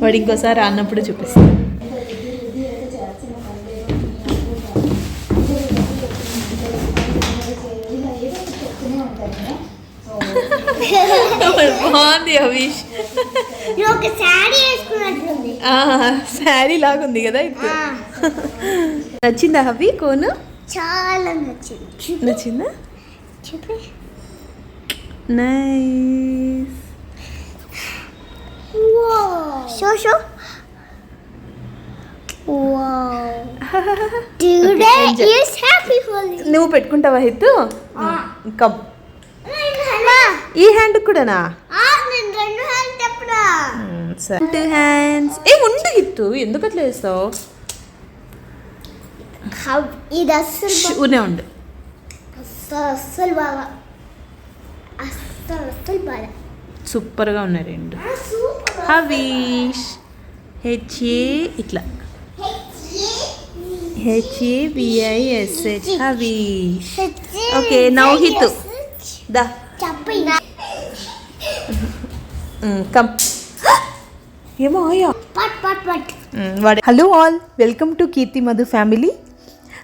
వాడు ఇంకోసారి అన్నప్పుడు చూపిస్తాను. బాగుంది అవిష్. శారీ లాగా ఉంది కదా ఇప్పుడు. నచ్చిందా హవి కోను? చాలా నచ్చింది. నచ్చిందా? నైస్. షో నువ్వు పెట్టుకుంటావా హిత్తు? కమ్. ఈ హ్యాండ్ కూడానా? Two hands. ఏ ఉండు హిత్తు, ఎందుకు అట్లా వేస్తావు? ఇది అస్సలు ఉండు. అస్సలు బాగా అస్సలు బాగా సూపర్గా ఉన్నాయి రెండు. హవీష్ హెచ్ఏ ఇట్లా HAVISH హవీష్. ఓకే నౌ హిత్తు దా కమ్. ఏమో అయ్యా. Hello all, welcome to Keerthi Madhu family.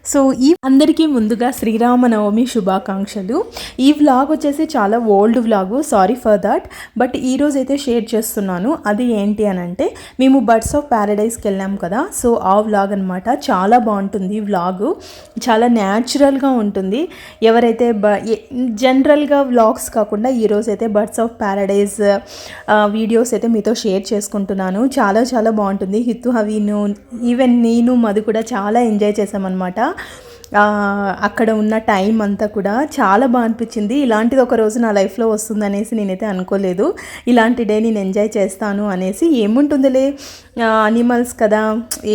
So ఈ అందరికీ ముందుగా శ్రీరామనవమి శుభాకాంక్షలు. ఈ వ్లాగ్ వచ్చేసి చాలా old vlog, sorry for that. But ఈరోజు అయితే షేర్ చేస్తున్నాను. అది ఏంటి అని అంటే, మేము బర్డ్స్ ఆఫ్ ప్యారడైజ్కి వెళ్ళాం కదా, సో ఆ వ్లాగ్ అనమాట. చాలా బాగుంటుంది వ్లాగు, చాలా న్యాచురల్గా ఉంటుంది. ఎవరైతే జనరల్గా వ్లాగ్స్ కాకుండా ఈరోజు అయితే బర్డ్స్ ఆఫ్ ప్యారడైజ్ వీడియోస్ అయితే మీతో షేర్ చేసుకుంటున్నాను. చాలా చాలా బాగుంటుంది. హిత్తు హవీను ఈవెన్ నేను మధు కూడా చాలా ఎంజాయ్ చేసామన్నమాట. అక్కడ ఉన్న టైం అంతా కూడా చాలా బాగా అనిపించింది. ఇలాంటిది ఒక రోజు నా లైఫ్లో వస్తుందనేసి నేనైతే అనుకోలేదు. ఇలాంటి డే నేను ఎంజాయ్ చేస్తాను అనేసి. ఏముంటుందిలే అనిమల్స్ కదా,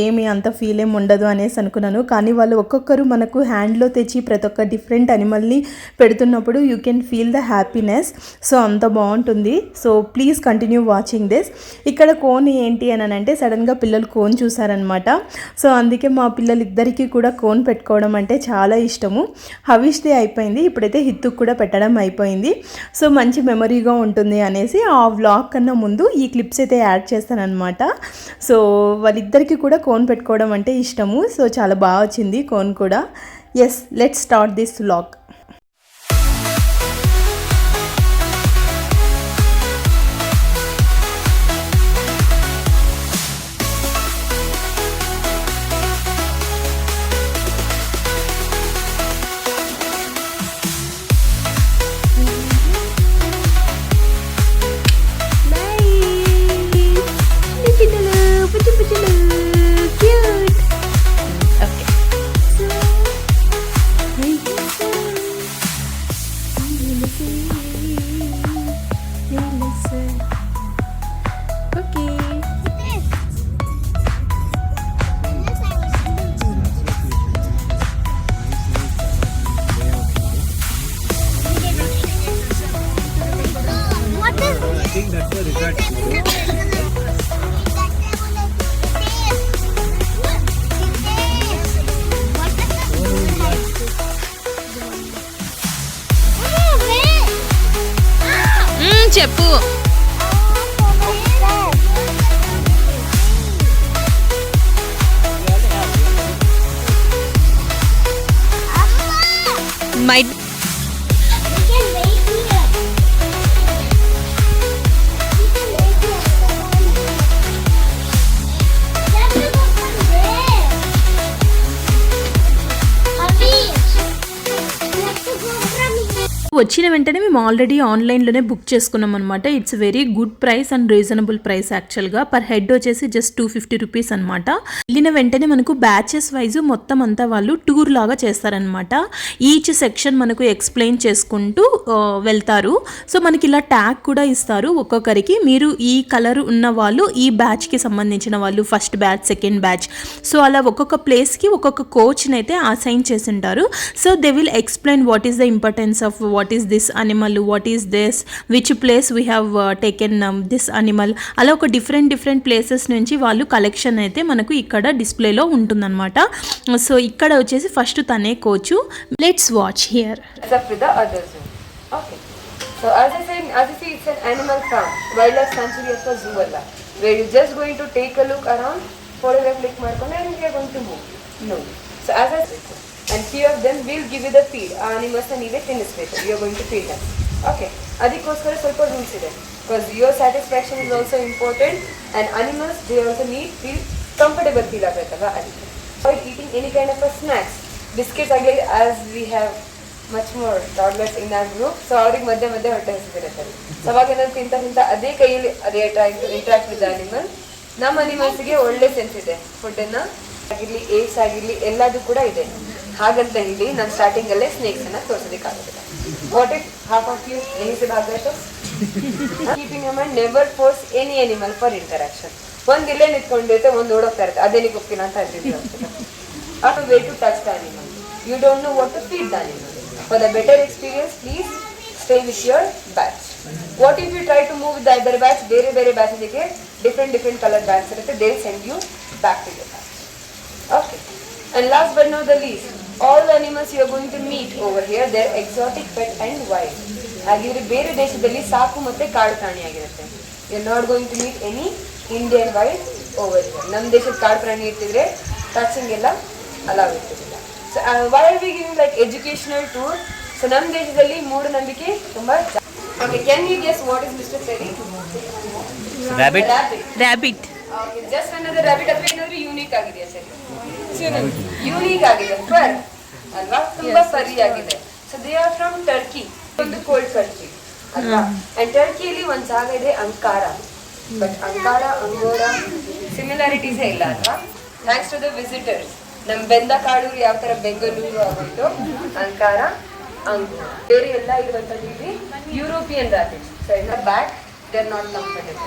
ఏమి అంత ఫీల్ ఏమి ఉండదు అనేసి అనుకున్నాను. కానీ వాళ్ళు ఒక్కొక్కరు మనకు హ్యాండ్లో తెచ్చి ప్రతి ఒక్క డిఫరెంట్ అనిమల్ని పెడుతున్నప్పుడు you can feel the happiness. So అంత బాగుంటుంది. So please continue watching this. ఇక్కడ కోన్ ఏంటి అని అంటే, సడన్గా పిల్లలు కోన్ చూసారనమాట. సో అందుకే మా పిల్లలిద్దరికీ కూడా కోన్ పెట్టుకోవడం అంటే చాలా ఇష్టము. హవీష్ది అయిపోయింది, ఇప్పుడైతే హిత్తుకు కూడా పెట్టడం అయిపోయింది. సో మంచి మెమరీగా ఉంటుంది అనేసి ఆ వ్లాగ్ కన్నా ముందు ఈ క్లిప్స్ అయితే యాడ్ చేస్తానన్నమాట. సో వాళ్ళిద్దరికీ కూడా కోన్ పెట్టుకోవడం అంటే ఇష్టము. సో చాలా బాగా వచ్చింది కోన్ కూడా. Yes, let's start this vlog. చెప్పు. మై వచ్చిన వెంటనే మేము ఆల్రెడీ ఆన్లైన్లోనే బుక్ చేసుకున్నాం అనమాట. It's very good price and reasonable price. యాక్చువల్గా పర్ హెడ్ వచ్చేసి జస్ట్ 250 రూపీస్ అనమాట. వెళ్ళిన వెంటనే మనకు బ్యాచెస్ వైజ్ మొత్తం అంతా వాళ్ళు టూర్ లాగా చేస్తారనమాట. ఈచ్ సెక్షన్ మనకు ఎక్స్ప్లెయిన్ చేసుకుంటూ వెళ్తారు. సో మనకి ఇలా ట్యాగ్ కూడా ఇస్తారు ఒక్కొక్కరికి. మీరు ఈ కలర్ ఉన్న వాళ్ళు ఈ బ్యాచ్కి సంబంధించిన వాళ్ళు, first batch, second batch. So అలా ఒక్కొక్క ప్లేస్కి ఒక్కొక్క కోచ్ని అయితే అసైన్ చేసి ఉంటారు. So they will explain what is the importance of what is this animal, what is this, which place we have taken this animal. అలా ఒక డిఫరెంట్ ప్లేసెస్ నుంచి వాళ్ళు కలెక్షన్ అయితే మనకు ఇక్కడ డిస్ప్లేలో ఉంటుందన్నమాట. సో ఇక్కడ వచ్చేసి ఫస్ట్ తనే coach. Let's watch here. So as I see, it's an animal farm, wildlife sanctuary of the zoo. where you're just going to take a look around, photograph click ಮಾಡ್ಕೊಂಡು and we are going to move. No. So as I said, and few of them will give you the feed. ಆ animals ನೀವೇ ತಿನ್ನಿಸ್ಬೇಕು. You are going to feed them. Okay. ಅದಕ್ಕೋಸ್ಕರ ಸ್ವಲ್ಪ rules ಇದೆ. Because your satisfaction is also important and animals they also need feel comfortable feel ಆಗಬೇಕಲ್ಲ ಅದಕ್ಕೆ. Avoid eating any kind of a snacks. Biscuits ಆಗಲಿ as we have much more toddlers in our group. So ಅವ್ರಿಗೆ ಮಧ್ಯೆ ಮಧ್ಯೆ ಹೊಟ್ಟೆ ಹಸಿದಿರುತ್ತೆ. So ಅವಾಗ ಏನಾದ್ರು ತಿಂತ ಅದೇ ಕೈಯಲ್ಲಿ ಅದೇ ಇಂಟ್ರಾಕ್ಟ್ ವಿತ್ ಅನಿಮಲ್. ನಮ್ಮ ಅನಿಮಲ್ಸ್ಗೆ ಒಳ್ಳೆ ಸೆನ್ಸ್ ಇದೆ. ಫುಡ್ಡನ್ನು ಆಗಿರಲಿ ಏಟ್ಸ್ ಆಗಿರಲಿ ಎಲ್ಲದೂ ಕೂಡ ಇದೆ. ಹಾಗಂತ ಹೇಳಿ ನಾನು ಸ್ಟಾರ್ಟಿಂಗಲ್ಲೇ ಸ್ನೇಕ್ಸನ್ನು ತೋರಿಸೋದಕ್ಕಾಗೋದಿಲ್ಲ. What if half of you ಯहीं से भाग गए तो keeping in mind never force any animal for interaction. ಒಂದು ಇಲ್ಲೇ ನಿಂತ್ಕೊಂಡಿರುತ್ತೆ, ಒಂದು ಓಡೋಗ್ತಾ ಇರುತ್ತೆ, ಅದೇನಿಗೆ ಹೋಗ್ತೀನಿ ಅಂತ ಅಂತಿದ್ದೀವಿ ಅಂತ. Off way to touch the animal. You don't know what to feed the animal. For the better experience please stay with your batch. What if you try to move with the other batch, ಬೇರೆ ಬೇರೆ ಬ್ಯಾಚಸ್ಗೆ different colour batch ಇರುತ್ತೆ, they send you back to your batch. Okay. And last but not the least, all the animals you are going to meet over here, they are exotic, pet and wild. ಹಾಗಿದ್ರೆ ಬೇರೆ ದೇಶದಲ್ಲಿ ಸಾಕು ಮತ್ತೆ ಕಾಡು ಪ್ರಾಣಿ ಆಗಿರುತ್ತೆ. You are not going to meet any Indian wild over here. ನಮ್ಮ ದೇಶದ ಕಾಡು ಪ್ರಾಣಿ ಇರ್ತಿದ್ರೆ ಟಚಿಂಗ್ ಎಲ್ಲ ಅಲಾವ್ ಇರ್ತಿರಲಿಲ್ಲ. So why are we giving like educational tour. So ನಮ್ಮ ದೇಶದಲ್ಲಿ ಮೂಢನಂಬಿಕೆ ತುಂಬಾ ಜಾಸ್ತಿ. Okay, can you guess what is mister Terry? Rabbit. Just ಅನ್ನೋದು ರ್ಯಾಬಿಟ್ ಅಥವಾ ಏನಾದ್ರು ಯೂನಿಕ್ ಆಗಿದೆಯಾ ಸರಿ? ಯೂನಿಕ್ ಆಗಿದೆ. ಫರ್ ಅಲ್ವಾ, ತುಂಬಾ ಫರಿ ಆಗಿದೆ. So they are from Turkey, ಒಂದು ಕೋಲ್ಡ್ ಕಂಟ್ರಿ ಅಲ್ವಾ. ಅಂಡ್ ಟರ್ಕಿಯಲ್ಲಿ ಒಂದು ಜಾಗ ಇದೆ ಅಂಕಾರ. ಬಟ್ ಅಂಕಾರ ಅಂಗೋರಾ ಸಿಮಿಲಾರಿಟೀಸೇ ಇಲ್ಲ ಅಲ್ವಾ. Thanks to the visitors. ನಮ್ಮ ಬೆಂದ ಕಾಡೂರು ಯಾವ ತರ ಬೆಂಗಳೂರು ಆಗೋಯ್ತು, ಅಂಕಾರ ಅಂಗೋರಾ. ಬೇರೆ ಎಲ್ಲ ಇರುವಂಥದ್ದು ಇಲ್ಲಿ European rabbits. So in the back they are not comfortable.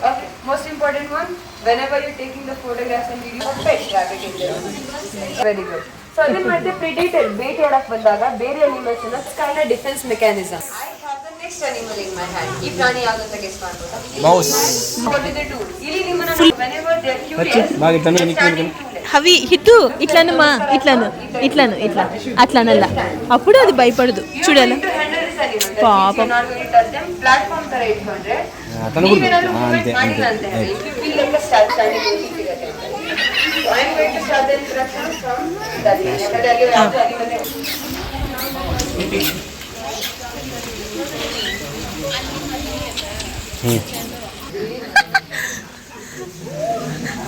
Okay, most important one, whenever you're taking the photographs and videos of pet rabbit in there. Very good. So ಅದನ್ನ ಮತ್ತೆ predator ಬೇಟೆಯಾಡಕ್ಕೆ ಬಂದಾಗ ಬೇರೆ animals ನ kind of defense mechanism. I have the next animal in my hand. ಈ ಪ್ರಾಣಿ ಯಾವುದು ಅಂತ guess ಮಾಡ್ಬೋದಾ? Mouse. What do they do? ಇಲ್ಲಿ ನಿಮ್ಮನ್ನ whenever they are curious. అవి హిట్టు ఇట్లానమ్మా, ఇట్లాను అట్లానల్ల, అప్పుడు అది భయపడదు చూడాల. పాపం ప్లాట్ఫామ్ ತರ ಇಟ್ಕೊಂಡ್ರೆ ನೀವೇನಾದ್ರೂ ಮೂವ್ಮೆಂಟ್ ಮಾಡಿಲ್ಲ ಅಂತ ಹೇಳಿ if you feel like a start standing ಸಿಗುತ್ತೆ. So I am going to start the instruction from that ಯಾಕಂದ್ರೆ ಅಲ್ಲಿ ಯಾವುದು ಅರಿವೇ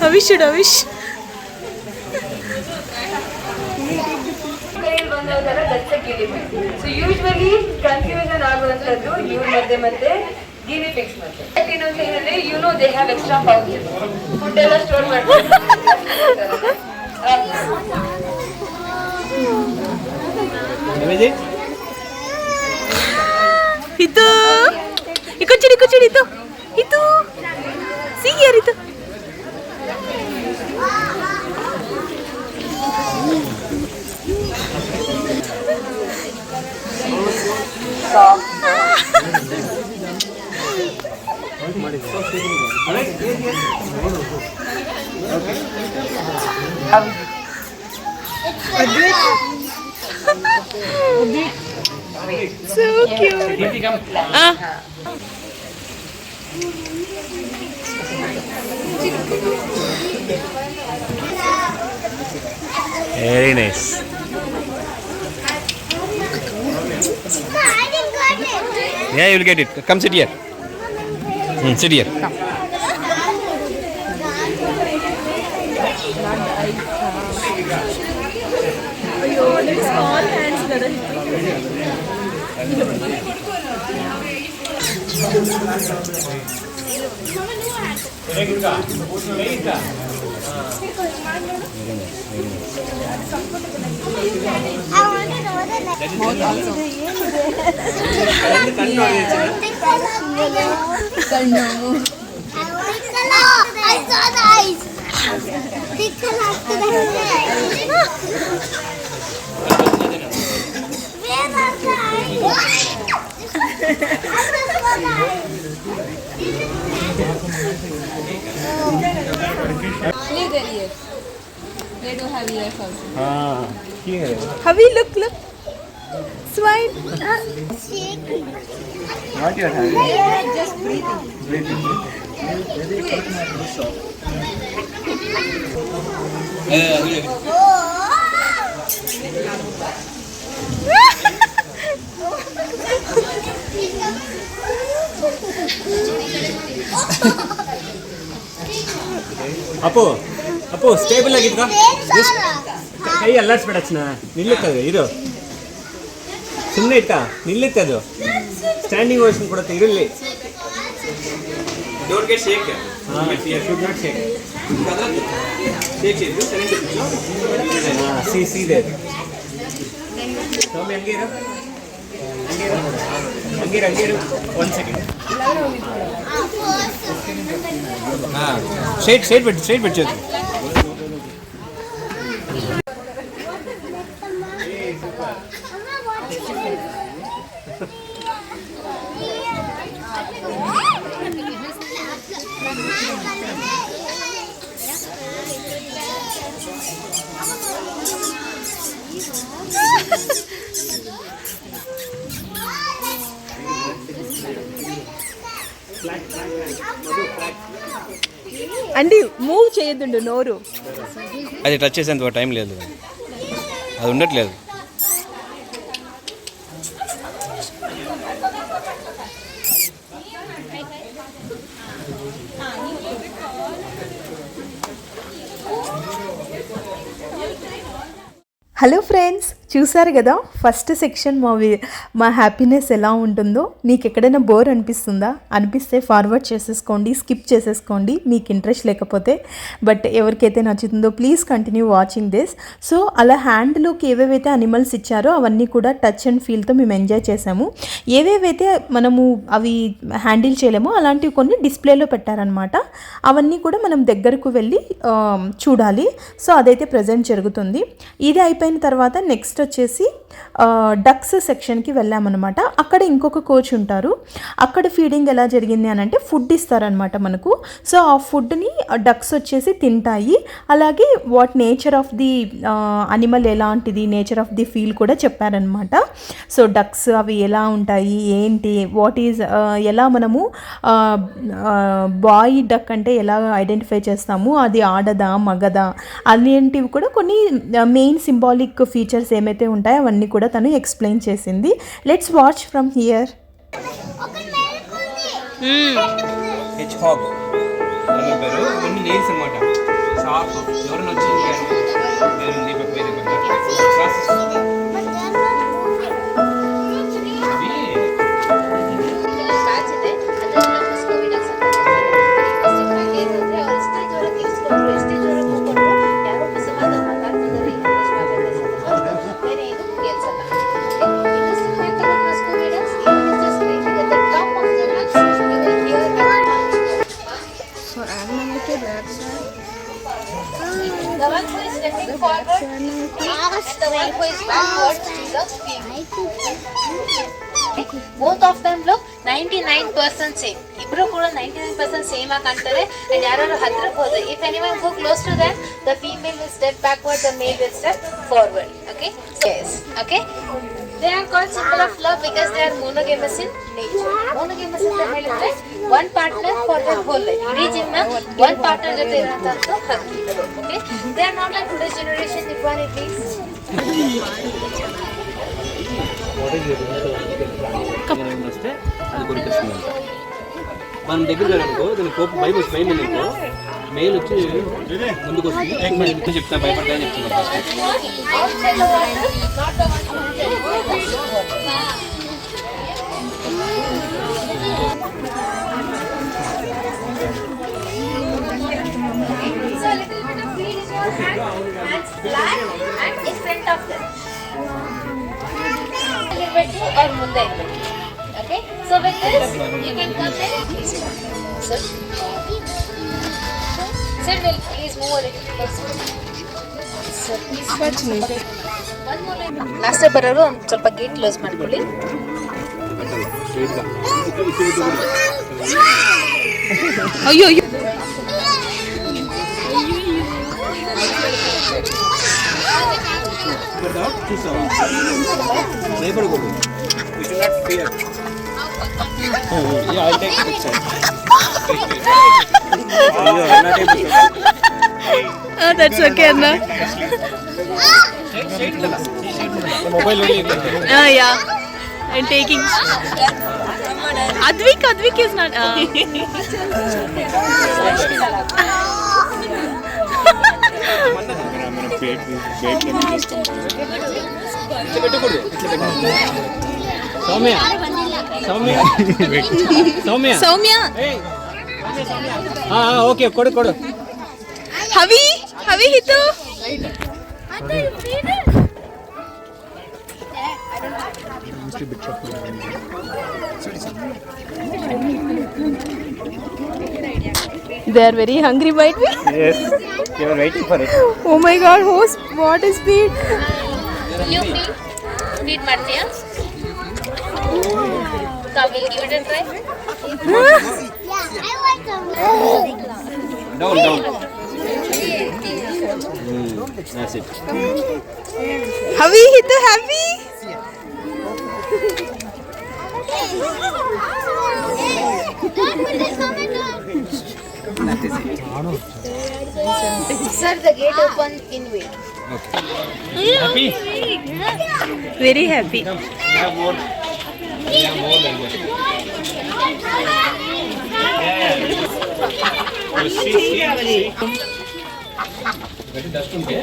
ಅವಿಶ್ ಸೊ ಯೂಶ್ವಲಿ ಕನ್ಫ್ಯೂಷನ್ ಆಗುವಂಥದ್ದು ಇವ್ರ ಮತ್ತೆ ಗಿನಿ ಪಿಗ್ಸ್ ಮತ್ತೆ. ಇನ್ನೊಂದು ಏನಂದ್ರೆ you know they have extra pouches, food ಎಲ್ಲ ಸ್ಟೋರ್ ಮಾಡ್ತಾರೆ. itu ikut curi itu sihir itu. So cute. Very nice. Yeah, you will get it. Come sit here. Sit here. Come. Small hands kada. They do have ears also. Havi, look. Swine. What you are having? Just breathing. ಅಪ್ಪು ಅಪ್ಪು stable ಆಗಿದ್ವಾ ಕೈ ಅಲ್ಲಾಡ್ಸ್ಬೇಡಚ್ಚನ ನಿಲ್ಲುತ್ತದೆ ಇದು ಸುಮ್ಮನೆ ಇಟ್ಟ ನಿಲ್ಲುತ್ತೆ ಅದು ಸ್ಟ್ಯಾಂಡಿಂಗ್ ಓಷನ್ ಕೊಡುತ್ತೆ ಇರಲಿ don't get shake should not shake ಸಿ ದೇ ಸ್ವಾಮಿ ಹಂಗೆ ಇರು ಹಂಗೆ ಇರು 1 ಸೆಕೆಂಡ್ ಹಾಂ ಸ್ಟ್ರೈಟ್ ಬಿಟ್ಟು అండి మూవ్ చేయొద్దు నోరు. అది టచ్ చేసేంత టైం లేదు, అది ఉండట్లేదు. హలో ఫ్రెండ్స్, చూసారు కదా ఫస్ట్ సెక్షన్ మా హ్యాపీనెస్ ఎలా ఉంటుందో. మీకు ఎక్కడైనా బోర్ అనిపిస్తుందా? అనిపిస్తే ఫార్వర్డ్ చేసేసుకోండి, స్కిప్ చేసేసుకోండి మీకు ఇంట్రెస్ట్ లేకపోతే. బట్ ఎవరికైతే నచ్చుతుందో please continue watching this. So అలా హ్యాండ్లోకి ఏవేవైతే అనిమల్స్ ఇచ్చారో అవన్నీ కూడా టచ్ అండ్ ఫీల్తో మేము ఎంజాయ్ చేసాము. ఏవేవైతే మనము అవి హ్యాండిల్ చేయలేమో అలాంటివి కొన్ని డిస్ప్లేలో పెట్టారనమాట. అవన్నీ కూడా మనం దగ్గరకు వెళ్ళి చూడాలి. సో అదైతే ప్రజెంట్ జరుగుతుంది. ఇది అయిపోయిన తర్వాత నెక్స్ట్ వచ్చేసి డక్స్ సెక్షన్కి వెళ్ళామన్నమాట. అక్కడ ఇంకొక కోచ్ ఉంటారు. అక్కడ ఫీడింగ్ ఎలా జరిగింది అని అంటే ఫుడ్ ఇస్తారనమాట మనకు. సో ఆ ఫుడ్ని డక్స్ వచ్చేసి తింటాయి. అలాగే what nature of the animal ఎలాంటిది, నేచర్ ఆఫ్ ది ఫీల్ కూడా చెప్పారనమాట. సో డక్స్ అవి ఎలా ఉంటాయి, ఏంటి, వాట్ ఈజ్, ఎలా మనము బాయ్ డక్ అంటే ఎలా ఐడెంటిఫై చేస్తాము, అది ఆడదా మగదా, అలాంటివి కూడా కొన్ని మెయిన్ సింబాలిక్ ఫీచర్స్ ఏమైతే ఉంటాయో అవన్నీ కూడా తను ఎక్స్ప్లెయిన్ చేసింది. Let's watch from here. H hog పేరు, ఇవన్నీ నేమ్స్ అన్నమాట. షార్ప్ ఎవరైనా వచ్చింది The one who is stepping forward and the one who is backward is the female. Both of them look 99% same. Ibru kuda 99% same agantare and yaru hatra hoda. If anyone go close to them, the female will step backward, the male will step forward. Okay? Yes. Okay? They are called symbol of love because they are monogamous in nature. Monogamous ಅಂತ ಹೇಳಿದ್ರೆ one partner for their whole life. ಇಡೀ ಜೀವನ one partner ಜೊತೆ ಇರುವಂತದ್ದು ಹಕ್ಕಿ. Okay? They are not like today's generation equalities. వస్తే అది కొరికేస్తుందంట. మనం దగ్గర అనుకో దాని కోపం భయం అనుకో మెయిల్ వచ్చి ముందుకు వస్తుంది. చెప్తా భయపడతా అని చెప్తున్నాను. So a little bit of feed is your hands flat and in front of them. Little or munde. Okay. So with this you can come there. Sir. Sir, will please move a little closer. Sir, please watch me. One more line. Last time ಬರೋರು ಒಂದು ಸ್ವಲ್ಪ gate close ಮಾಡ್ಕೊಳ್ಳಿ. ಅಯ್ಯೋ ಅಯ್ಯೋ భయపడకూడదు. Yeah, I'll take picture. That's okay అన్న. Mobile only. Yeah I'm taking. Advik is not. Soumya Soumya okay కొడు హవి Hitu. They are very hungry, might be? Yes, you are waiting for it. Oh my god, host, what is speed? You feed Marcia. Come, we'll give it a try. Yeah, I want some. Down. That's it. Havi, Hitu, happy? Sir, the gate open in wait. Happy? Very happy. Have more. Like that. Dust unte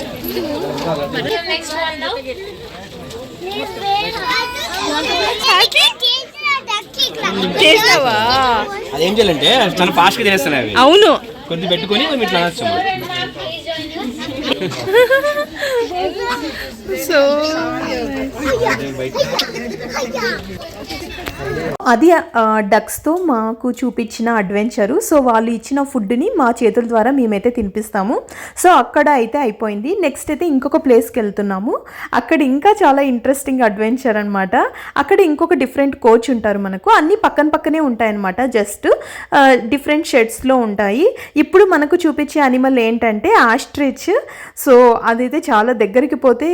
Next one now. చేసావా? అదేం చేయాలంటే చాలా ఫాస్ట్గా తినేస్తాను అవి. అవును. కొద్ది పెట్టుకొని కొంచెం ఇట్లా అనొచ్చు. సో అది డక్స్తో మాకు చూపించిన అడ్వెంచరు. సో వాళ్ళు ఇచ్చిన ఫుడ్ని మా చేతుల ద్వారా మేమైతే తినిపిస్తాము. సో అక్కడ అయితే అయిపోయింది. నెక్స్ట్ అయితే ఇంకొక ప్లేస్కి వెళ్తున్నాము. అక్కడ ఇంకా చాలా ఇంట్రెస్టింగ్ అడ్వెంచర్ అనమాట. అక్కడ ఇంకొక డిఫరెంట్ కోచ్ ఉంటారు మనకు. అన్నీ పక్కనే ఉంటాయన్నమాట. జస్ట్ డిఫరెంట్ షెడ్స్లో ఉంటాయి. ఇప్పుడు మనకు చూపించే అనిమల్ ఏంటంటే ఆస్ట్రిచ్. సో అదైతే చాలా దగ్గరికి పోతే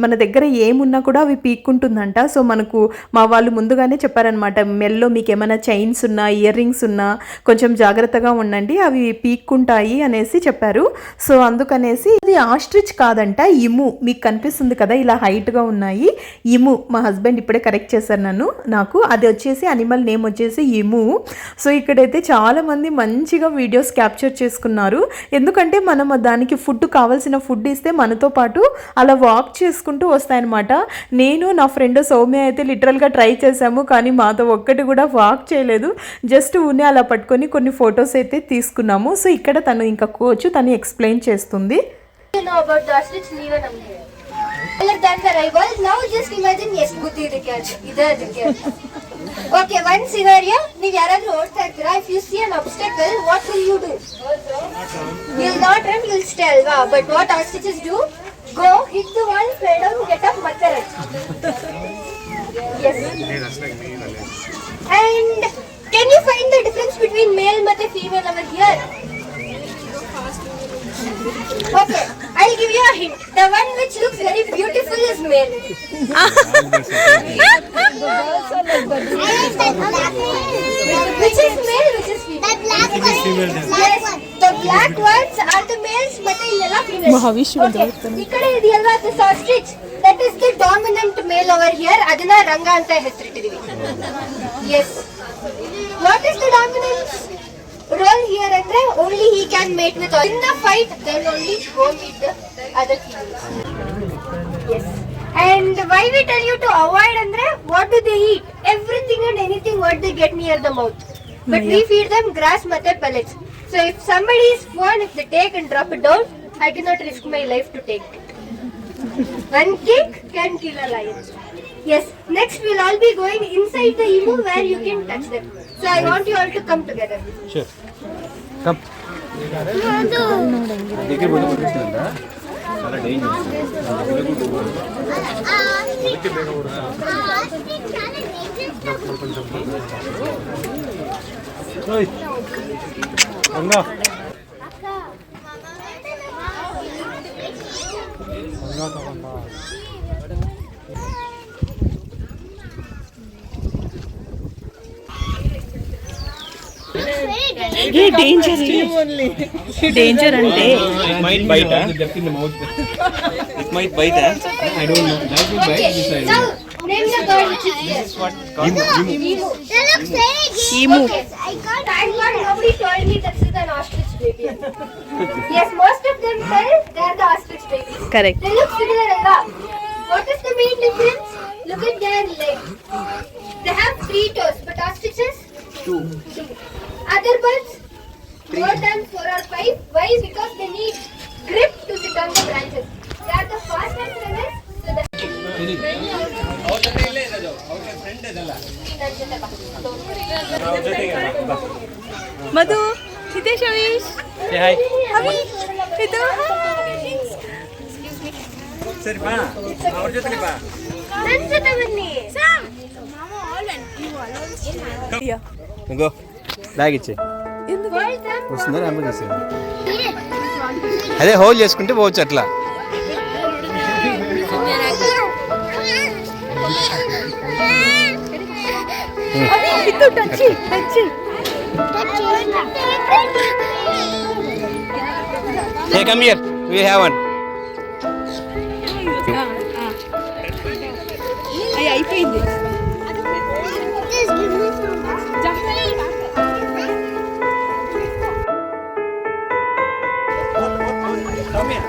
మన దగ్గర ఏమున్నా కూడా అవి పీక్కుంటుందంట. సో మనకు మా వాళ్ళు ముందుగానే చెప్పారనమాట, మెల్లో మీకు ఏమైనా చైన్స్ ఉన్నా ఇయర్ రింగ్స్ ఉన్నా కొంచెం జాగ్రత్తగా ఉండండి, అవి పీక్కుంటాయి అనేసి చెప్పారు. సో అందుకనేసి ఇది ఆస్ట్రిచ్ కాదంట, ఇము. మీకు కనిపిస్తుంది కదా ఇలా హైట్గా ఉన్నాయి, ఇము. మా హస్బెండ్ ఇప్పుడే కరెక్ట్ చేశారు నాకు. అది వచ్చేసి అనిమల్ నేమ్ వచ్చేసి ఇము. సో ఇక్కడైతే చాలామంది మంచిగా వీడియోస్ క్యాప్చర్ చేసుకున్నారు. ఎందుకంటే మనం దానికి ఫుడ్ కావాల్సిన ఫుడ్ ఇస్తే మనతో పాటు అలా వాక్ చేసుకుంటూ వస్తాయన్నమాట. నేను నా ఫ్రెండ్ సౌమ్య అయితే లిటరల్గా ట్రై చేసాము, కానీ మాతో ఒక్కటి కూడా వాక్ చేయలేదు. జస్ట్ ఊనే అలా పట్టుకొని కొన్ని ఫొటోస్ అయితే తీసుకున్నాము. సో ఇక్కడ తను ఇంకా కోచ్, తను ఎక్స్ప్లెయిన్ చేస్తుంది. You know about the ostrich, neither of them. Other than the rival, now just imagine, yes, Buddhi the cat, either the cat. Okay, one scenario, you if you see an obstacle, what will you do? You'll not run, you'll stay. Wow. But what ostriches do? Go, hit the wall, play down, get up, mattarach. Yes. And can you find the difference between male and female over here? Okay, I'll give you a hint. The one which looks very beautiful is male. Which is male, which is female? The black one. Yes, the black ones are the males, but the females. Okay, ikkade idi alva this ostrich. That is the dominant male over here. Adana Ranga anta hesrittidivi. Yes. What is the dominance role here? Andre only he can mate with all. In the fight, then only go meet the other females. Yes. And why we tell you to avoid andre, what do they eat? Everything and anything what they get near the mouth. But we feed them grass matte pellets. So if somebody is fun, if they take and drop it down, I cannot risk my life to take it. One kick can kill a lion. Yes. Next we'll all be going inside the emu where you can touch them. So I want you all to come together. Sure. Come. దగ్గర పోతే పడుతుందా? చాలా danger. ఓయ్ Ranga danger అంటే It might bite, huh? It might bite, huh? I don't know. That will bite. This I Now, know. name the bird which is here. Emu. Emu. That looks very cute. Emu. Okay, thank God nobody told me this is an ostrich baby. Yes, most of them tell they are the ostrich babies. Correct. They look similar a lot. What is the main difference? Look at their legs. They have 3 toes, but ostriches? 2. Other birds? More than 4 or 5. Why? Because they need grip to sit on the branches. They are the fastest runners. So the Madhu, Hitesh, అవిష్, Say hi. అవి, Hitu. Sir, ba. Our jotali ba. Go. Bag ఇచ్చే. వస్తుందా Rambo చేసే. అదే whole చేసుకుంటే పోవచ్చు అట్లా. Hitu touch touch. Hey, come here. We have one. అయ్యి అయిపోయింది. Just give me some. Come here.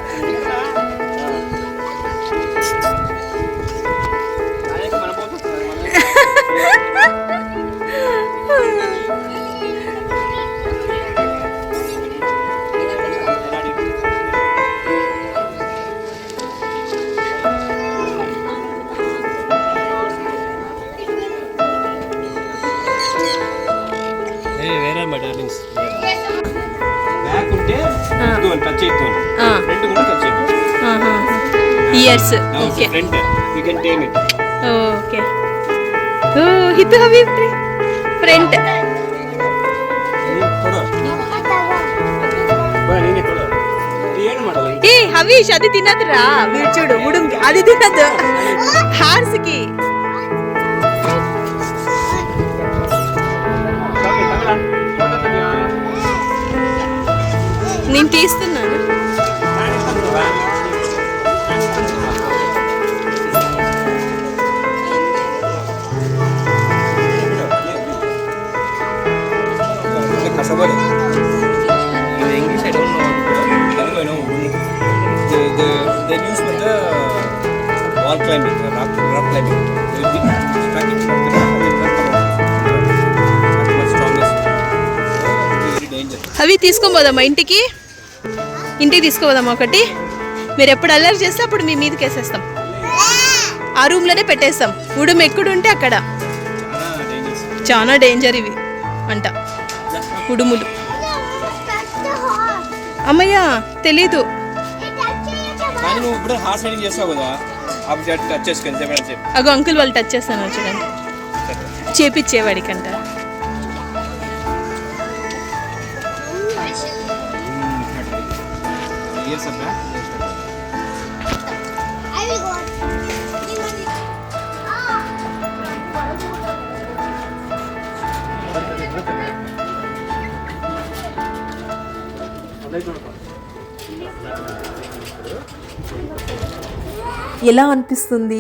Back ఉంటే ఇదిగోండి టచ్ అవుతుంది ఫ్రంట్ కూడా టచ్ అవుతుంది ears. Okay front you can tame it okay. ఓ హితు అవి ఫ్రంట్. ಏನು ಮಾಡಲ್ಲ ఏ హవీష్ అది తినదురా. మీరు చూడు ఉడుంకి అది తినదు. హార్స్ కి నేను తీస్తున్నాను. కసబడి in English I don't know Telugu I know they use for the wall climbing rock climbing they will be tracking from the rock and then that's much strongest very dangerous. అవి తీసుకోపోదామా ఇంటికి? ఇంటికి తీసుకోపోదామా ఒకటి? మీరు ఎప్పుడు అల్లరి చేస్తే అప్పుడు మీ మీదకి వేసేస్తాం. ఆ రూమ్లోనే పెట్టేస్తాం. ఉడుము ఎక్కడుంటే అక్కడ. చాలా డేంజర్ ఇవి అంట ఉడుములు. అమ్మయ్య తెలీదు. కానీ నువ్వు ఇప్పుడు హార్స్ రైడింగ్ చేస్తావు కదా అప్పుడు టచ్ చేసుకొని చెప్పి అగో అంకుల్ వాళ్ళు టచ్ చేస్తాను చూడండి. చేపిచ్చేవాడికంట. ఇయర్స్ అబ్బా I will go. ఎలా అనిపిస్తుంది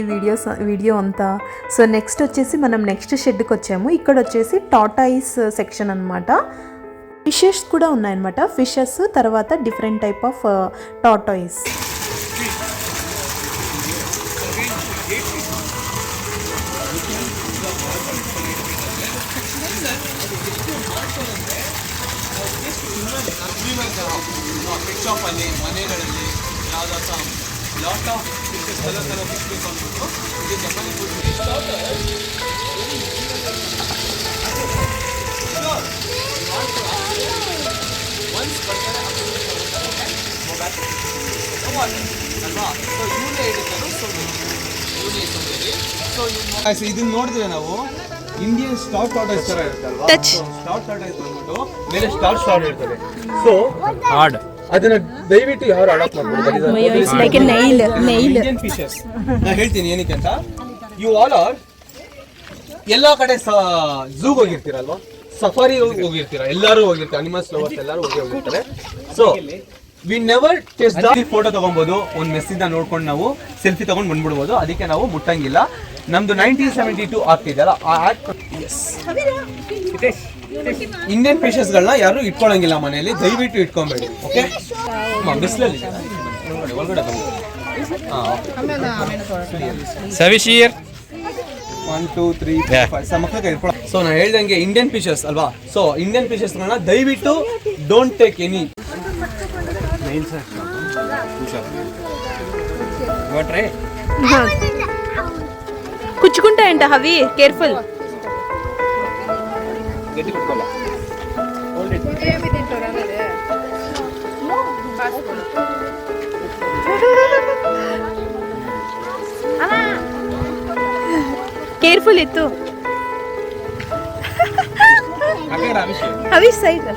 వీడియో అంతా? సో నెక్స్ట్ వచ్చేసి మనం నెక్స్ట్ షెడ్కి వచ్చాము. ఇక్కడ వచ్చేసి టాటాయిస్ సెక్షన్ అనమాట. ఫిషెస్ కూడా ఉన్నాయన్నమాట. ఫిషెస్ తర్వాత డిఫరెంట్ టైప్ ఆఫ్ టాటాయిస్. ಇದನ್ನ ನೋಡಿದ್ರೆ ನಾವು ಇಂಡಿಯನ್ ಸ್ಟಾರ್ ಟಾಟಾಸ್ ತರ ಇರುತ್ತಲ್ವಾ, ಟಚ್ ಸ್ಟಾರ್ ಟಾಟಾಸ್ ಬಂದ್ಬಿಟ್ಟು ಮೇಲೆ ಸ್ಟಾರ್ ಇರ್ತದೆ. ಸೊ ಹಾರ್ಡ್ ಅದನ್ನ ದಯವಿಟ್ಟು ಯಾರು ಅಡಾಪ್ಟ್ ಮಾಡ್ಬೋದು. ನೈಲ್ ಫಿಶಸ್ ನಾ ಹೇಳ್ತೀನಿ ಏನಕ್ಕೆ ಅಂತ. ಯು ಆಲ್ ಆರ್ ಎಲ್ಲಾ ಕಡೆ ಝೂಗ್ ಹೋಗಿರ್ತೀರಲ್ವಾ, ಸಫಾರಿ ಹೋಗಿರ್ತೀರಾ, ಎಲ್ಲರೂ ಹೋಗಿರ್ತಾರೆ, ಅನಿಮಲ್ಸ್ ಲವರ್ಸ್ ಎಲ್ಲರೂ ಹೋಗಿರ್ತಾರೆ. So we never test the photo ತಗೊಬೋದು, ಒಂದು ಮೆಸ್ಸಿಂದ ನೋಡ್ಕೊಂಡು ನಾವು ಸೆಲ್ಫಿ ತಗೊಂಡು ಬಂದ್ಬಿಡ್ಬೋದು. ಅದಕ್ಕೆ ನಾವು ಮುಟ್ಟಂಗಿಲ್ಲ. ನಮ್ದು 1972 ಆಗ್ತಿದೆಯಲ್ಲ ಆ ಆಕ್ಟ್. ಇಂಡಿಯನ್ ಫಿಶಸ್ಗಳನ್ನ ಯಾರು ಇಟ್ಕೊಳಂಗಿಲ್ಲ ಮನೆಯಲ್ಲಿ, ದಯವಿಟ್ಟು ಇಟ್ಕೊಬೇಡಿ. ಓಕೆ, ಬಿಸಿಲಲ್ಲಿ ಒಳಗಡೆ ಸವಿಶೀರ್ 1 2 3 4 5 ಮಕ್ಕಳಿಗೆ ಇಟ್ಕೊಳ್ಳ. ಸೊ ನಾನು ಹೇಳ್ದಂಗೆ ಇಂಡಿಯನ್ ಫಿಶಸ್ ಅಲ್ವಾ, ಸೊ ಇಂಡಿಯನ್ ಫಿಶಸ್ಗಳನ್ನ ದಯವಿಟ್ಟು ಡೋಂಟ್ ಟೇಕ್ ಎನಿ. కుచ్చుకుంటాయంట అవి, కేర్ఫుల్. కేర్ఫుల్ ఎత్తు. అవి side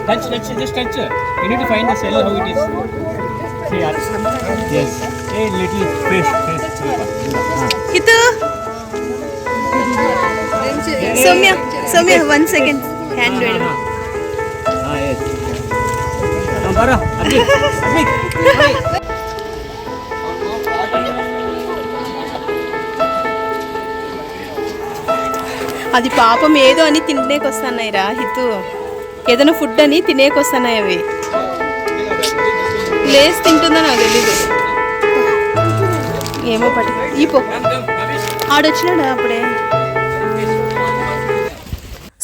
touch, just touch. You need to find the cell how it is. See, yes. A little face. ఇత్తు. సౌమ్య 1 second హ్యాండ్ వేడు. Yes. Baro. Abhi. అది పాపం ఏదో అని తినేకొస్తున్నాయి రా హితు, ఏదైనా ఫుడ్ అని తినేకొస్తున్నాయి అవి. లేస్ తింటుందా నాకు తెలీదు, ఏమో పట్టు. ఈ పో ఆడొచ్చినాడా అప్పుడే.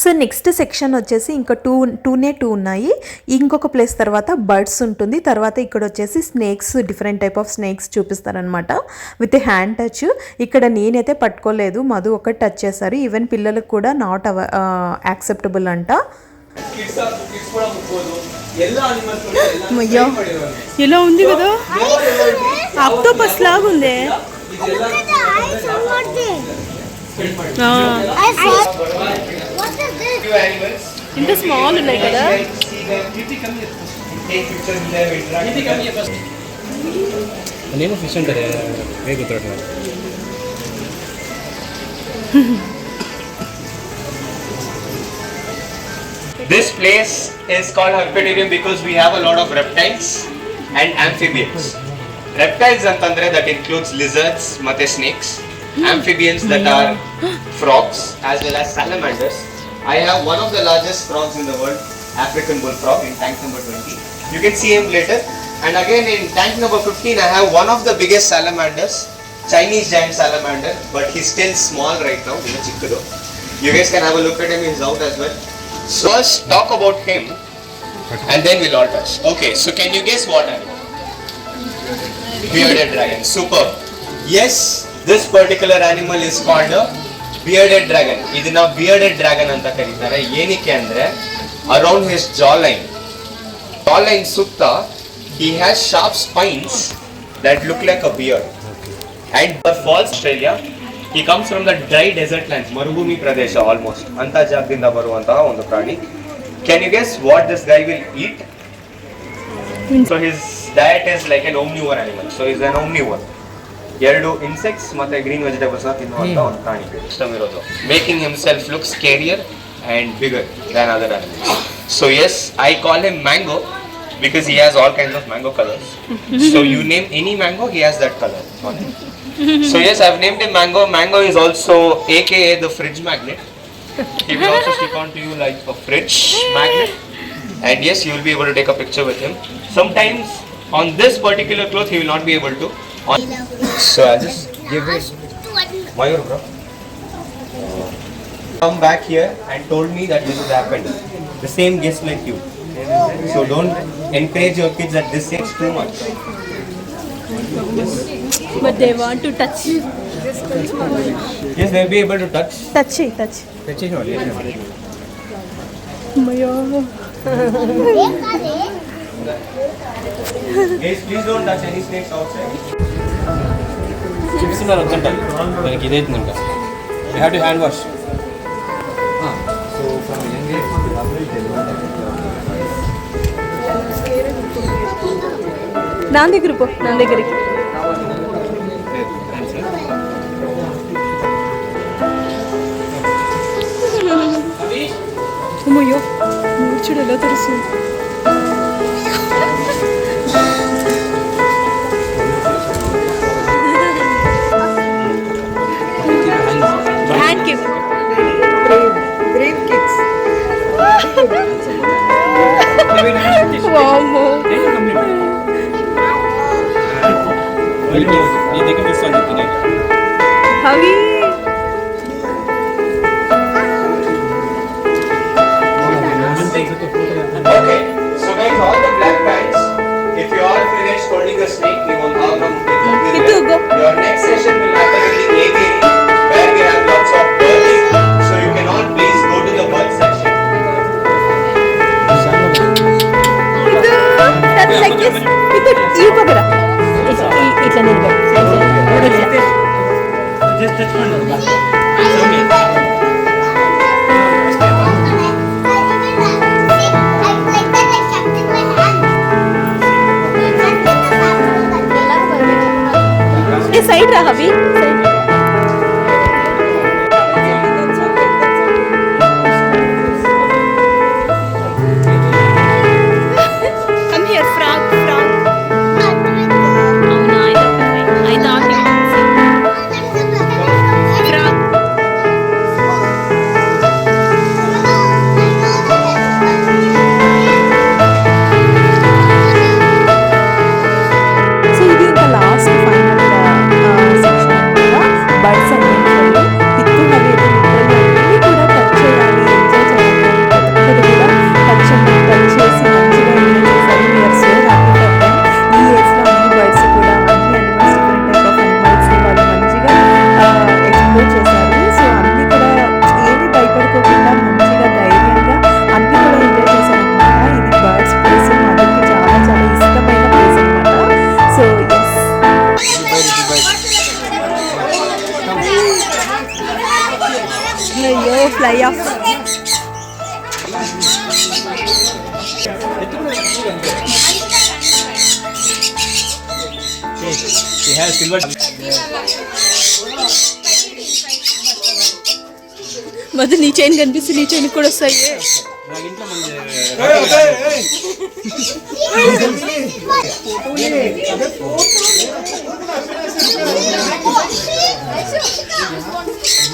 సో నెక్స్ట్ సెక్షన్ వచ్చేసి ఇంకా టూనే ఉన్నాయి. ఇంకొక ప్లేస్ తర్వాత బర్డ్స్ ఉంటుంది. తర్వాత ఇక్కడ వచ్చేసి snakes, different type of snakes చూపిస్తారనమాట విత్ హ్యాండ్ టచ్. ఇక్కడ నేనైతే పట్టుకోలేదు, మధు ఒకటి టచ్ చేశారు. ఈవెన్ పిల్లలకు కూడా నాట్ యాక్సెప్టబుల్ అంట. అయ్యో ఇలా ఉంది కదా, ఆక్టోపస్ లాగా ఉంది. ఇంత స్మాల్ ఉన్నాయి కదా. నేను ఫిష్ అంటారే వేగుతాడు. This place is called Herpetarium because we have a lot of reptiles and amphibians. Reptiles antandre that includes lizards, mate snakes. Amphibians that are frogs as well as salamanders. I have one of the largest frogs in the world, African bullfrog, in tank number 20. You can see him later. And again in tank number 15 I have one of the biggest salamanders, Chinese giant salamander, but he's still small right now, chikkadu. You guys can have a look at him, he's out as well. So let's talk about him and then we'll all touch. Okay, so can you guess what animal? Bearded dragon, super. Yes, this particular animal is called a bearded dragon. Idina bearded dragon anta karitare. Yenike andre around his jawline sutta he has sharp spines that look like a beard. And for falls Australia, he comes from the dry desert lands, Marubhumi Pradesha almost. Anta jagdinda baruvantaha ಒಂದು ಪ್ರಾಣಿ. Can you guess what this guy will eat? So his diet is like an omnivore animal. So he's an omnivore. ಎರಡು insects ಮತ್ತೆ green vegetables ತಿನ್ನುವಂತ ಒಂದು ಪ್ರಾಣಿ ಇಷ್ಟಂ ಇರೋದು, making himself look scarier and bigger than other animals. So yes, I call him Mango because he has all kinds of mango colors. So you name any mango, he has that color on him. So yes, I've named him Mango. Mango is also aka the fridge magnet. He will also stick on to you like a fridge magnet. And yes, you will be able to take a picture with him. Sometimes on this particular cloth he will not be able to. So I'll just give it Mayur bro. Come back here and told me that this has happened. The same guest like you. So don't encourage your kids at this age too much. But they want to touch. Yes, they'll be able to touch. Touch. అమ్మయ్యో. Guys, please don't touch any snakes outside. చూపిస్తున్నారు వద్దంటారు దానికి ఇదైతుందంట. You have to hand wash. నా దగ్గరికి పో, నా దగ్గరికి. అమ్మయ్యో చూడు ఎలా తెలుసు. Hand give Brave kids. వామ్మో. నీ దగ్గర చూస్తాను చెప్తున్నాను. హవి Okay, so guys, all the black pants, if you all finish holding the snake, we will now come to Hitu, go. Your next session will happen in the aviary, where we have lots of birds. So you can all please go to the bird section. ఈ పక్కన ఇట్లా నిలబడి side రా హవి side. Come here, frog, frog. అవునా, I thought you would say frog. So ఇది ఇంకా last final section అనమాట. Birds అన్నింటిలో హిత్తు హవి అయితే లిటరల్లీ కూడా టచ్ చేయాలి, ఎంజాయ్ చేయాలి. ప్రతి ఒక్కరు కూడా టచ్ చేసి మంచిగా ఎంజాయ్ చేశారు. We are so happy for them. ఈ ఏజ్లో అన్ని బర్డ్స్ కూడా అన్ని అనిమల్స్ డిఫరెంట్ టైప్ ఆఫ్ అనిమల్స్ని వాళ్ళు మంచిగా ఎక్స్ప్లోర్ చేశారు. సో అన్నీ కూడా ఏమీ భయపడుకోకుండా మంచిగా ధైర్యంగా అన్నీ కూడా ఎంజాయ్ చేశారనమాట. ఇది బర్డ్స్ ప్లేస్ మదర్కి చాలా చాలా ఇష్టమైన ప్లేస్ అనమాట. సో ఎస్, అయ్యో fly of. She has silver. మధ్య నీ చైన్ కనిపిస్తుంది, నీ చైన్ కూడా వస్తాయి. నాకు ఇంట్లో మంది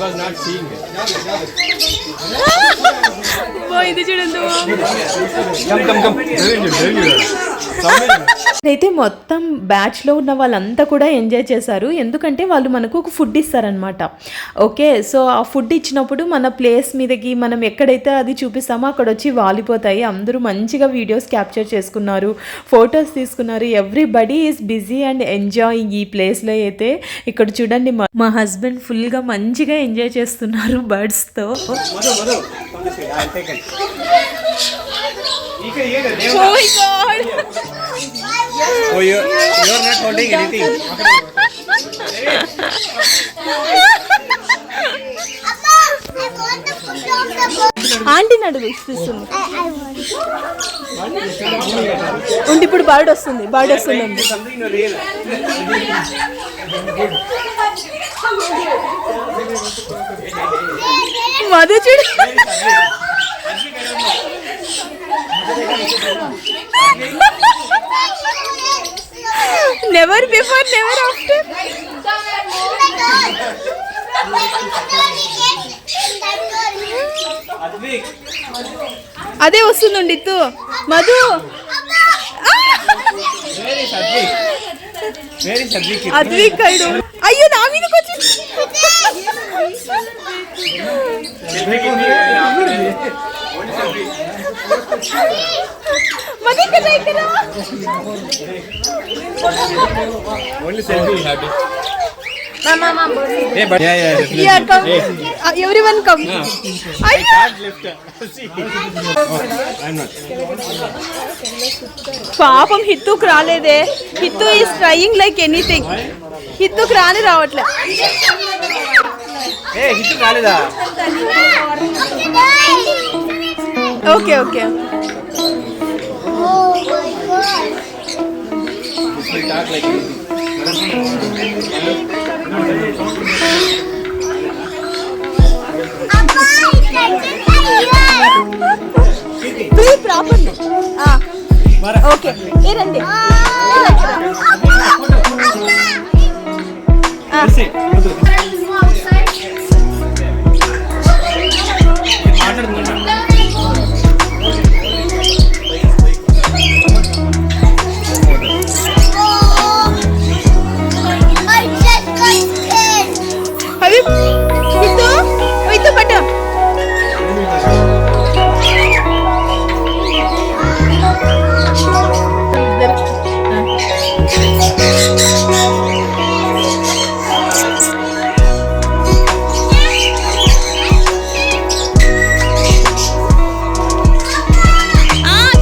was not seeing it. ఇది చూడండి. అయితే మొత్తం బ్యాచ్లో ఉన్న వాళ్ళంతా కూడా ఎంజాయ్ చేశారు. ఎందుకంటే వాళ్ళు మనకు ఒక ఫుడ్ ఇస్తారనమాట. ఓకే, సో ఆ ఫుడ్ ఇచ్చినప్పుడు మన ప్లేస్ మీదకి మనం ఎక్కడైతే అది చూపిస్తామో అక్కడ వచ్చి వాలిపోతాయి. అందరూ మంచిగా వీడియోస్ క్యాప్చర్ చేసుకున్నారు, ఫొటోస్ తీసుకున్నారు. Everybody is busy and enjoying ఈ ప్లేస్లో. అయితే ఇక్కడ చూడండి, మా హస్బెండ్ ఫుల్గా మంచిగా ఎంజాయ్ చేస్తున్నారు బర్డ్స్తో. Oh my God! Oh, you're not holding anything. Aunty నడుగు ఇస్తుంది. ఉండి ఇప్పుడు బర్డ్ వస్తుంది, బర్డ్ వస్తుందండి. మధు చూడు. Never before never after. అదే వస్తుందండి ఇత్తు మధు. అద్విక్ అయ్యో నా మీదకి వచ్చి Only selfie you have to. Mama. Hey, but Yeah, come. Everyone come. I can't lift her. See. I'm not. పాపం హిత్తుకు రాలేదే. హిత్తు ఈస్ ట్రయింగ్ లైక్ ఎనీథింగ్. హిత్తుకు రావట్లే. Hey, హిత్తు రాలేదా? Okay okay. Oh my God. This will talk like anything. Appa, it's like here. Okay ఏ రండి I just got scared. అవి ఇద్దు ఇద్దు పట్టు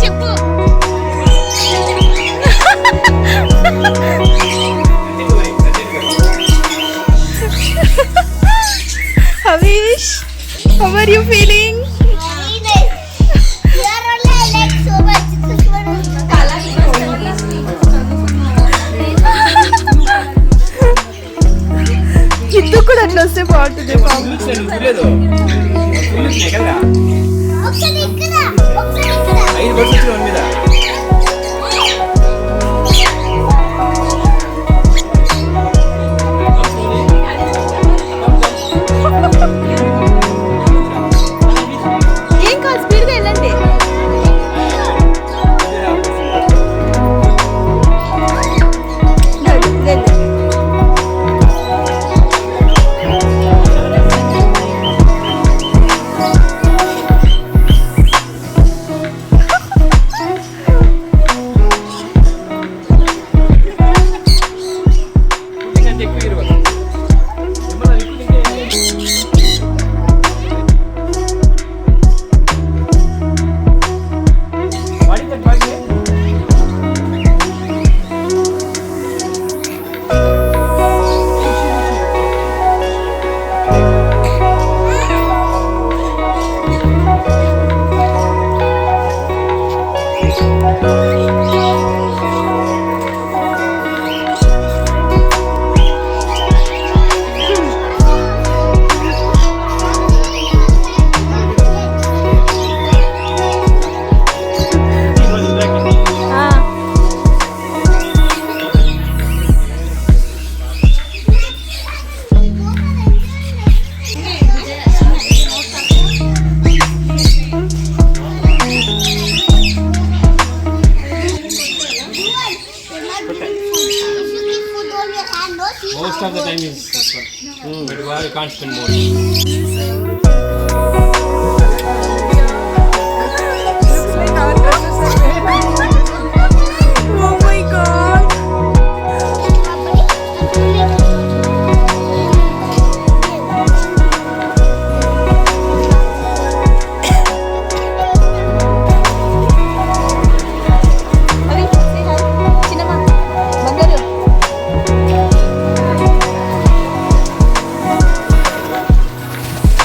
చెప్పు Havish, how are you feeling? Very nice. Here only I like so much. This one is హిద్దు కూడా అట్లా వస్తే బాగుంటుంది పాపం. ఒకసారి ఇక్కడ ఒకసారి ఇక్కడ 5 బస్సు వచ్చి మీద ఏం కాదు స్పీడ్గా వెళ్ళండి వెళ్ళు. ఎక్కువ ఇరవై Most of the time is this one. But why you can't spend more? Oh my god. అవి చిన్నమ్మ బంగారు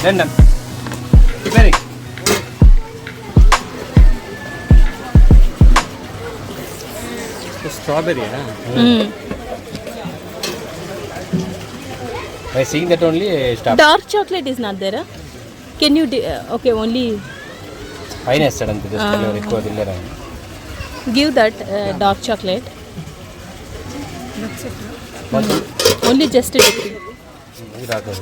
Then done. Preparing. Strawberry, huh? By seeing that only, stop. Dark chocolate is not దేరా can you okay only Fine, suddenly this flavor ఎక్కువ తినలేరా? Give that dark chocolate only just ఇది రాదు.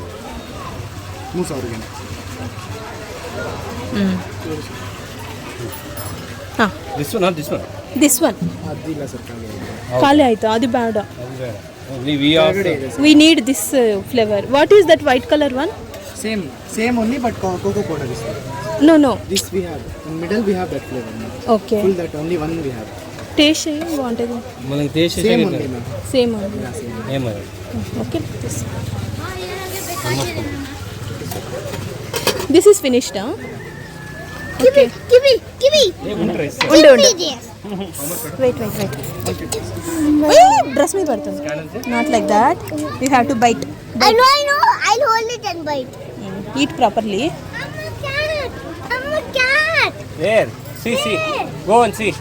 This one, not this one. This one ಖಾಲಿ ಆಯಿತು ಅದು ಬೇಡ Only we are. We need this flavour what is that white colour one Same only, but cocoa powder is there. No no This we have. In middle we have that flavor. Ma'am. Okay Full that only one we have. Taste బాగుంటుంది మనకి taste Same only, ma'am. Same Yeah, same. ఏమది okay this is finished okay give me. ఉండు Give ఉండు me this. Wait dress మీద పడుతుంది not like that you have to bite I know. I'll hold it and bite. Eat properly I'm a cat. There. See. Go and see.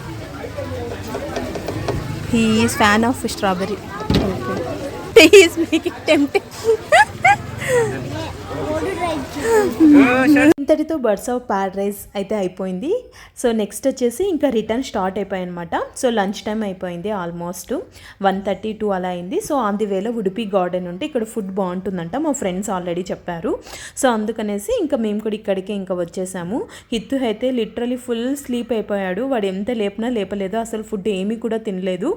He is fan of strawberry okay he is making tempting ఇంత ఇంతటితో birds of Paradise అయితే అయిపోయింది. So next వచ్చేసి ఇంకా return start అయిపోయాయి అనమాట. So lunch time అయిపోయింది, almost 1:32 అలా అయింది. సో ఆన్ ది వేలో ఉడిపి గార్డెన్ ఉంటే ఇక్కడ ఫుడ్ బాగుంటుందంట, మా ఫ్రెండ్స్ ఆల్రెడీ చెప్పారు. సో అందుకనేసి ఇంకా మేము కూడా ఇక్కడికే ఇంకా వచ్చేసాము. హిత్తు అయితే లిటరలీ ఫుల్ స్లీప్ అయిపోయాడు. వాడు ఎంత లేపినా లేపలేదు, అసలు ఫుడ్ ఏమీ కూడా తినలేదు.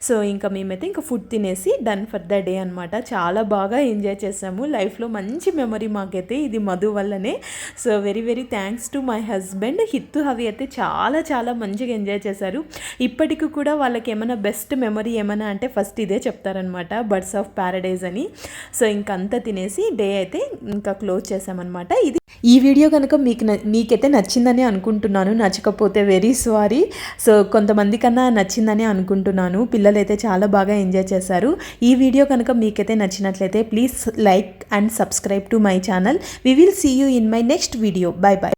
సో ఇంకా మేమైతే ఇంకా ఫుడ్ తినేసి డన్ ఫర్ ద డే అనమాట. చాలా బాగా ఎంజాయ్ చేసాము. లైఫ్లో మంచి మెమరీ మాకైతే ఇది మధు వల్లనే. So very very thanks to my husband. Hithu హవి అయితే చాలా చాలా మంచిగా ఎంజాయ్ చేశారు. ఇప్పటికి కూడా వాళ్ళకి ఏమైనా బెస్ట్ మెమరీ ఏమైనా అంటే ఫస్ట్ ఇదే చెప్తారనమాట, బర్డ్స్ ఆఫ్ ప్యారడైజ్ అని. సో ఇంకంతా తినేసి డే అయితే ఇంకా క్లోజ్ చేసామన్నమాట. ఇది ఈ వీడియో కనుక మీకైతే నచ్చిందని అనుకుంటున్నాను. నచ్చకపోతే వెరీ సారీ. సో కొంతమంది కన్నా నచ్చిందని అనుకుంటున్నాను. పిల్లలైతే చాలా బాగా ఎంజాయ్ చేశారు. ఈ వీడియో కనుక మీకైతే నచ్చినట్లయితే please like and subscribe to my channel. We will see you in my next video. Bye by.